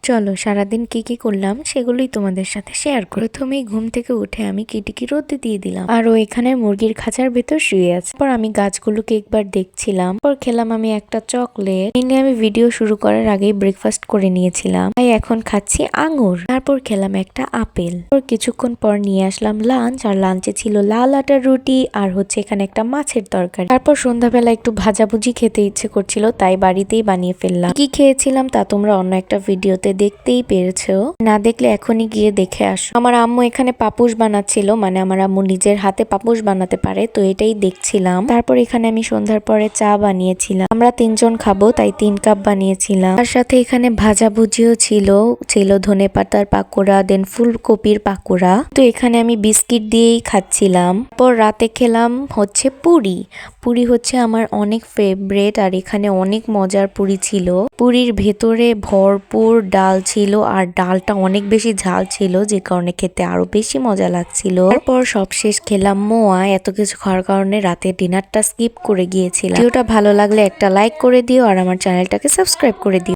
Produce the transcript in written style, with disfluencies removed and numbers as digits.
চলো সারাদিন কি করলাম সেগুলোই তোমাদের সাথে শেয়ার করি। প্রথমেই ঘুম থেকে উঠে আমি কিটিকে রোদে দিয়ে দিলাম, আর ও এখানে মুরগির খাঁচার ভেতর শুয়ে আছে। পর আমি গাছগুলোকে একবার দেখছিলাম, পর খেলাম আমি একটা চকলেট। মেনলি আমি ভিডিও শুরু করার আগেই ব্রেকফাস্ট করে নিয়েছিলাম, তাই এখন খাচ্ছি আঙুর। তারপর খেলাম একটা আপেল। পর কিছুক্ষণ পর নিয়ে আসলাম লাঞ্চ, আর লাঞ্চে ছিল লাল আটার রুটি আর হচ্ছে এখানে একটা মাছের তরকারি। তারপর সন্ধ্যাবেলা একটু ভাজাভুজি খেতে ইচ্ছে করছিল, তাই বাড়িতেই বানিয়ে ফেললাম। কি খেয়েছিলাম তা তোমরা অন্য একটা ভিডিওতে দেখতেই পেরেছো, না দেখলে এখনই গিয়ে দেখে আসো। আমার আম্মু এখানে পাপুস বানাচ্ছিল, মানে আমার আম্মু নিজের হাতে পাপুস বানাতে পারে, তো এটাই দেখছিলাম। তারপর এখানে আমি সন্ধ্যার পরে চা বানিয়েছিলাম, আমরা 3 জন খাবো তাই 3 কাপ বানিয়েছিলাম। তার সাথে এখানে ভাজাভুজিও ছিল ধনেপাতার পাকোড়া, দেন ফুলকপির পাকোড়া। তো এখানে আমি বিস্কিট দিয়েই খাচ্ছিলাম। পর রাতে খেলাম হচ্ছে পুরি হচ্ছে আমার অনেক ফেভারিট, আর এখানে অনেক মজার পুরি ছিল। পুরির ভেতরে ভরপুর ডাল ছিল, আর ডালটা অনেক বেশি ঝাল ছিল, যে কারণে খেতে আরো বেশি মজা লাগছিল। তারপর সবশেষ খেলাম মোয়া। এত কিছু খাওয়ার কারণে রাতে ডিনারটা স্কিপ করে গিয়েছিলাম। ভিডিওটা ভালো লাগলে একটা লাইক করে দিও, আর আমার চ্যানেলটাকে সাবস্ক্রাইব করে দিও।